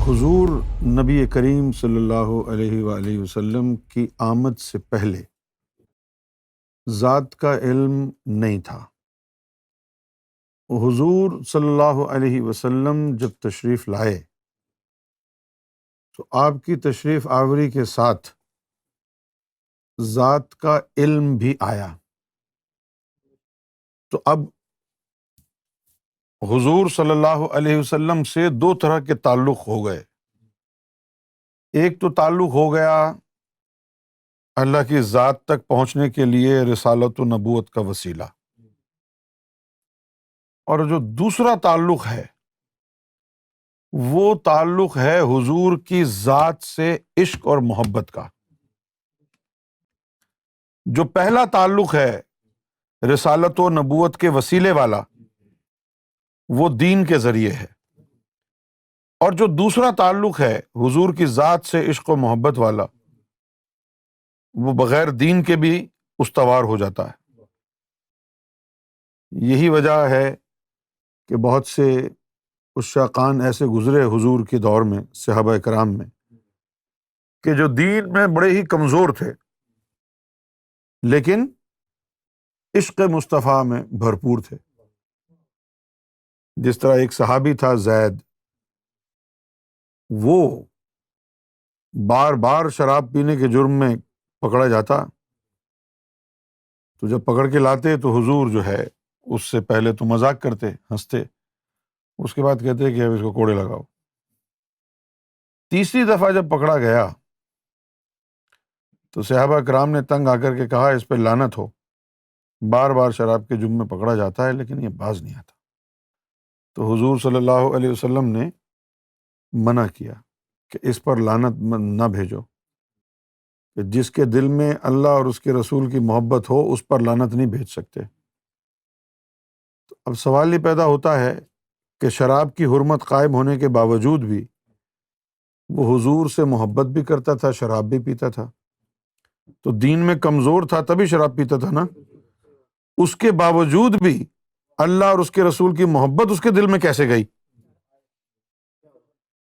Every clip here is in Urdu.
حضور نبی کریم صلی اللہ علیہ وآلہ وسلم کی آمد سے پہلے ذات کا علم نہیں تھا۔ حضور صلی اللہ علیہ وسلم جب تشریف لائے تو آپ کی تشریف آوری کے ساتھ ذات کا علم بھی آیا۔ تو اب حضور صلی اللہ علیہ وسلم سے دو طرح کے تعلق ہو گئے۔ ایک تو تعلق ہو گیا اللہ کی ذات تک پہنچنے کے لیے رسالت و نبوت کا وسیلہ، اور جو دوسرا تعلق ہے وہ تعلق ہے حضور کی ذات سے عشق اور محبت کا۔ جو پہلا تعلق ہے رسالت و نبوت کے وسیلے والا، وہ دین کے ذریعے ہے، اور جو دوسرا تعلق ہے حضور کی ذات سے عشق و محبت والا، وہ بغیر دین کے بھی استوار ہو جاتا ہے۔ یہی وجہ ہے کہ بہت سے عشاقان ایسے گزرے حضور کے دور میں، صحابہ کرام میں، کہ جو دین میں بڑے ہی کمزور تھے لیکن عشق مصطفیٰ میں بھرپور تھے۔ جس طرح ایک صحابی تھا زید، وہ بار بار شراب پینے کے جرم میں پکڑا جاتا، تو جب پکڑ کے لاتے تو حضور جو ہے اس سے پہلے تو مذاق کرتے، ہنستے، اس کے بعد کہتے کہ اب اس کو کوڑے لگاؤ۔ تیسری دفعہ جب پکڑا گیا تو صحابہ کرام نے تنگ آ کر کے کہا اس پہ لعنت ہو، بار بار شراب کے جرم میں پکڑا جاتا ہے لیکن یہ باز نہیں آتا۔ تو حضور صلی اللہ علیہ وسلم نے منع کیا کہ اس پر لعنت نہ بھیجو، کہ جس کے دل میں اللہ اور اس کے رسول کی محبت ہو اس پر لعنت نہیں بھیج سکتے۔ تو اب سوال یہ پیدا ہوتا ہے کہ شراب کی حرمت قائم ہونے کے باوجود بھی وہ حضور سے محبت بھی کرتا تھا، شراب بھی پیتا تھا، تو دین میں کمزور تھا تبھی شراب پیتا تھا نا۔ اس کے باوجود بھی اللہ اور اس کے رسول کی محبت اس کے دل میں کیسے گئی؟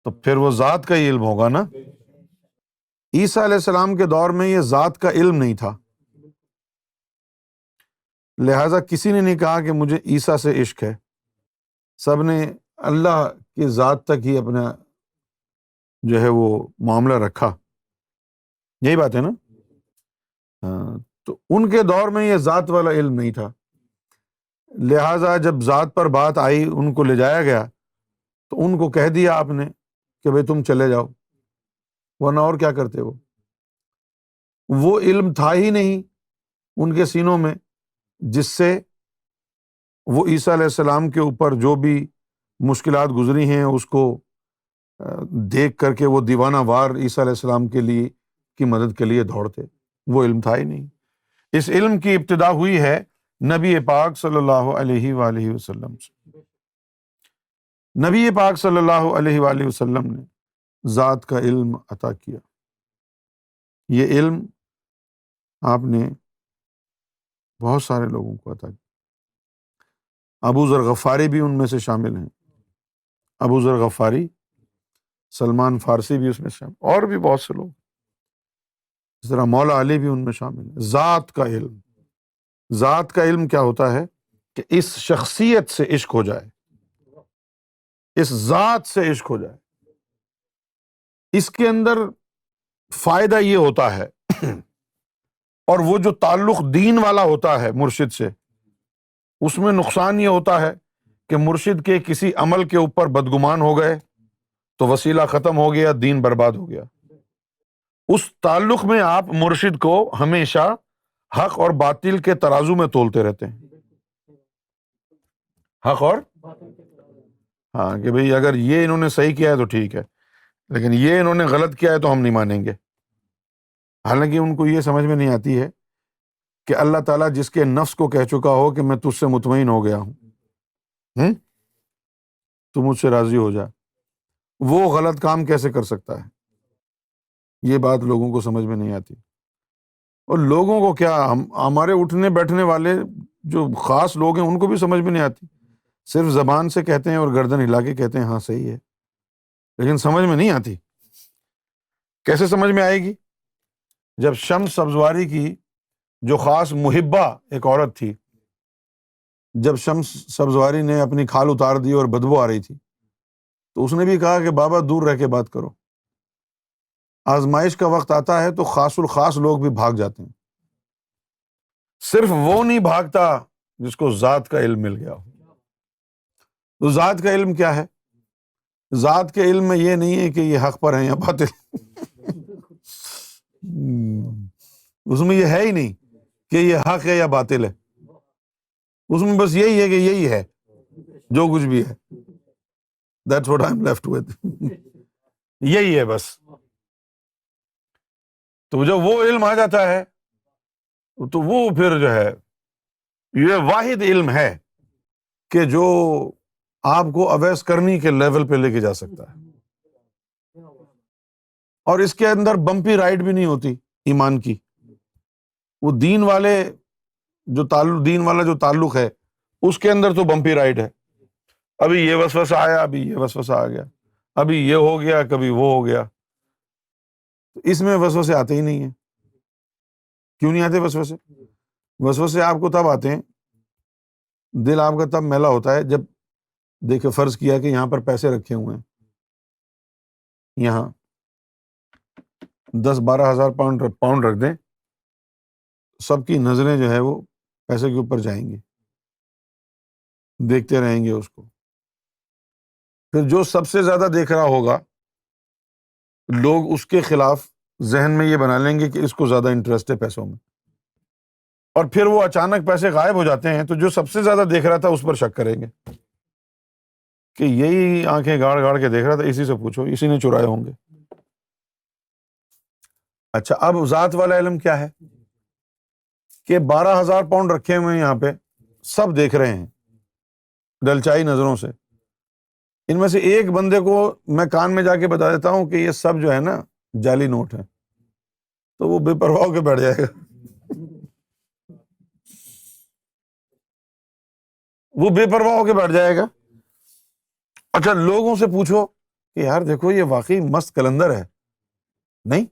تو پھر وہ ذات کا ہی علم ہوگا نا۔ عیسیٰ علیہ السلام کے دور میں یہ ذات کا علم نہیں تھا، لہٰذا کسی نے نہیں کہا کہ مجھے عیسیٰ سے عشق ہے، سب نے اللہ کی ذات تک ہی اپنا جو ہے وہ معاملہ رکھا۔ یہی بات ہے نا۔ ہاں، تو ان کے دور میں یہ ذات والا علم نہیں تھا، لہٰذا جب ذات پر بات آئی ان کو لے جایا گیا تو ان کو کہہ دیا آپ نے کہ بھئی تم چلے جاؤ، ورنہ اور کیا کرتے ہو۔ وہ علم تھا ہی نہیں ان کے سینوں میں جس سے وہ عیسیٰ علیہ السلام کے اوپر جو بھی مشکلات گزری ہیں اس کو دیکھ کر کے وہ دیوانہ وار عیسیٰ علیہ السلام کے لیے کی مدد کے لیے دوڑتے۔ وہ علم تھا ہی نہیں۔ اس علم کی ابتدا ہوئی ہے نبی پاک صلی اللہ علیہ وآلہ وسلم سے۔ نبی پاک صلی اللہ علیہ وآلہ وسلم نے ذات کا علم عطا کیا۔ یہ علم آپ نے بہت سارے لوگوں کو عطا کیا۔ ابو ذر غفاری بھی ان میں سے شامل ہیں، ابو ذر غفاری، سلمان فارسی بھی اس میں شامل، اور بھی بہت سے لوگ، اس طرح مولا علی بھی ان میں شامل ہیں۔ ذات کا علم، ذات کا علم کیا ہوتا ہے کہ اس شخصیت سے عشق ہو جائے، اس ذات سے عشق ہو جائے۔ اس کے اندر فائدہ یہ ہوتا ہے، اور وہ جو تعلق دین والا ہوتا ہے مرشد سے، اس میں نقصان یہ ہوتا ہے کہ مرشد کے کسی عمل کے اوپر بدگمان ہو گئے تو وسیلہ ختم ہو گیا، دین برباد ہو گیا۔ اس تعلق میں آپ مرشد کو ہمیشہ حق اور باطل کے ترازو میں تولتے رہتے ہیں، حق اور ہاں، کہ بھئی اگر یہ انہوں نے صحیح کیا ہے تو ٹھیک ہے، لیکن یہ انہوں نے غلط کیا ہے تو ہم نہیں مانیں گے۔ حالانکہ ان کو یہ سمجھ میں نہیں آتی ہے کہ اللہ تعالیٰ جس کے نفس کو کہہ چکا ہو کہ میں تجھ سے مطمئن ہو گیا ہوں، تو مجھ سے راضی ہو جا، وہ غلط کام کیسے کر سکتا ہے؟ یہ بات لوگوں کو سمجھ میں نہیں آتی۔ اور لوگوں کو کیا، ہمارے اٹھنے بیٹھنے والے جو خاص لوگ ہیں ان کو بھی سمجھ میں نہیں آتی، صرف زبان سے کہتے ہیں اور گردن ہلا کے کہتے ہیں ہاں صحیح ہے۔ لیکن سمجھ میں نہیں آتی. کیسے سمجھ میں آئے گی؟ جب شمس سبزواری کی جو خاص محبہ ایک عورت تھی، جب شمس سبزواری نے اپنی کھال اتار دی اور بدبو آ رہی تھی، تو اس نے بھی کہا کہ بابا دور رہ کے بات کرو. آزمائش کا وقت آتا ہے تو خاص الخاص لوگ بھی بھاگ جاتے ہیں، صرف وہ نہیں بھاگتا جس کو ذات کا علم مل گیا ہو. تو ذات کا علم کیا ہے؟ ذات کے علم میں یہ نہیں ہے کہ یہ حق پر ہیں یا باطل. اس میں یہ ہے ہی نہیں کہ یہ حق ہے یا باطل ہے. اس میں بس یہی ہے کہ یہی ہے جو کچھ بھی ہے. That's what I'm left with. یہی ہے بس. تو جب وہ علم آ جاتا ہے تو وہ پھر جو ہے یہ واحد علم ہے کہ جو آپ کو اویس کرنی کے لیول پہ لے کے جا سکتا ہے. اور اس کے اندر بمپی رائڈ بھی نہیں ہوتی ایمان کی. وہ دین والا جو تعلق ہے اس کے اندر تو بمپی رائڈ ہے. ابھی یہ وسوسہ آیا، ابھی یہ وسوسہ آ گیا، ابھی یہ ہو گیا، کبھی وہ ہو گیا. تو اس میں وسوسے آتے ہی نہیں ہیں. کیوں نہیں آتے وسوسے؟ وسوسے آپ کو تب آتے ہیں، دل آپ کا تب میلا ہوتا ہے جب دیکھے فرض کیا کہ یہاں پر پیسے رکھے ہوئے ہیں، یہاں 10-12 ہزار پاؤنڈ رکھ دیں، سب کی نظریں جو ہے وہ پیسے کے اوپر جائیں گی، دیکھتے رہیں گے اس کو. پھر جو سب سے زیادہ دیکھ رہا ہوگا لوگ اس کے خلاف ذہن میں یہ بنا لیں گے کہ اس کو زیادہ انٹرسٹ ہے پیسوں میں، اور پھر وہ اچانک پیسے غائب ہو جاتے ہیں تو جو سب سے زیادہ دیکھ رہا تھا اس پر شک کریں گے کہ یہی آنکھیں گاڑ گاڑ کے دیکھ رہا تھا، اسی سے پوچھو، اسی نے چرائے ہوں گے. اچھا، اب ذات والا علم کیا ہے کہ 12,000 پاؤنڈ رکھے ہوئے ہیں یہاں پہ، سب دیکھ رہے ہیں دلچائی نظروں سے. ان میں سے ایک بندے کو میں کان میں جا کے بتا دیتا ہوں کہ یہ سب جو ہے نا جعلی نوٹ ہے، تو وہ بے پرواہ ہو کے بیٹھ جائے گا. وہ بے پرواہ ہو کے بیٹھ جائے گا. اچھا، لوگوں سے پوچھو کہ یار دیکھو یہ واقعی مست کلندر ہے، نہیں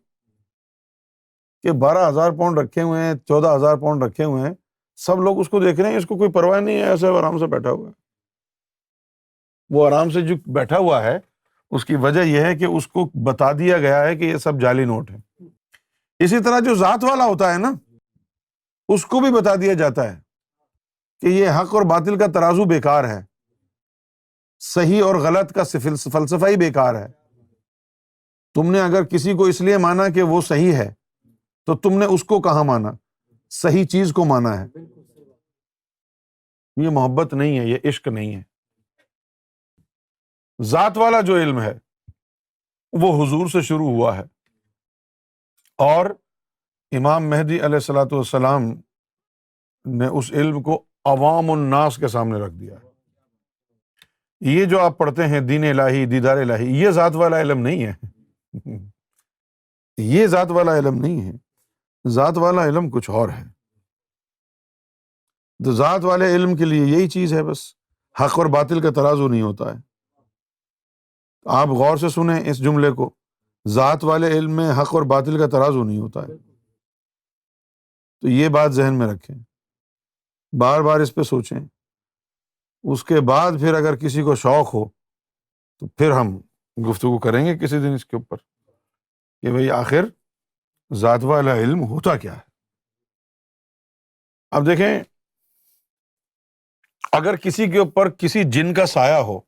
کہ 12,000 پاؤنڈ رکھے ہوئے ہیں، 14,000 پاؤنڈ رکھے ہوئے ہیں، سب لوگ اس کو دیکھ رہے ہیں، اس کو کوئی پرواہ نہیں ہے، ایسے آرام سے بیٹھا ہوا ہے. وہ آرام سے جو بیٹھا ہوا ہے اس کی وجہ یہ ہے کہ اس کو بتا دیا گیا ہے کہ یہ سب جعلی نوٹ ہے. اسی طرح جو ذات والا ہوتا ہے نا، اس کو بھی بتا دیا جاتا ہے کہ یہ حق اور باطل کا ترازو بیکار ہے، صحیح اور غلط کا فلسفہ ہی بیکار ہے. تم نے اگر کسی کو اس لیے مانا کہ وہ صحیح ہے تو تم نے اس کو کہاں مانا؟ صحیح چیز کو مانا ہے. یہ محبت نہیں ہے، یہ عشق نہیں ہے. ذات والا جو علم ہے وہ حضور سے شروع ہوا ہے، اور امام مہدی علیہ الصلوۃ والسلام نے اس علم کو عوام الناس کے سامنے رکھ دیا ہے. یہ جو آپ پڑھتے ہیں دین الہی، دیدار الہی، یہ ذات والا علم نہیں ہے. یہ ذات والا علم نہیں ہے. ذات والا علم کچھ اور ہے. تو ذات والے علم کے لیے یہی چیز ہے، بس حق اور باطل کا ترازو نہیں ہوتا ہے. آپ غور سے سنیں اس جملے کو، ذات والے علم میں حق اور باطل کا ترازو نہیں ہوتا ہے. تو یہ بات ذہن میں رکھیں، بار بار اس پہ سوچیں. اس کے بعد پھر اگر کسی کو شوق ہو تو پھر ہم گفتگو کریں گے کسی دن اس کے اوپر کہ بھئی آخر ذات والا علم ہوتا کیا ہے. اب دیکھیں، اگر کسی کے اوپر کسی جن کا سایہ ہو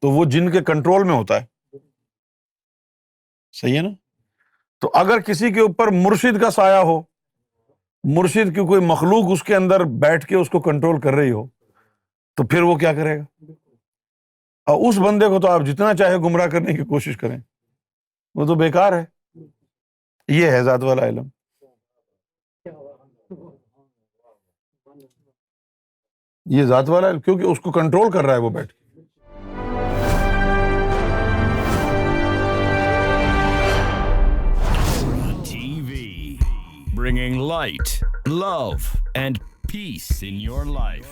تو وہ جن کے کنٹرول میں ہوتا ہے، صحیح ہے نا؟ تو اگر کسی کے اوپر مرشد کا سایہ ہو، مرشد کی کوئی مخلوق اس کے اندر بیٹھ کے اس کو کنٹرول کر رہی ہو، تو پھر وہ کیا کرے گا؟ اور اس بندے کو تو آپ جتنا چاہے گمراہ کرنے کی کوشش کریں، وہ تو بیکار ہے. یہ ہے ذات والا علم. یہ ذات والا علم کیونکہ اس کو کنٹرول کر رہا ہے وہ بیٹھ کے. TV, bringing light, love, and peace in your life.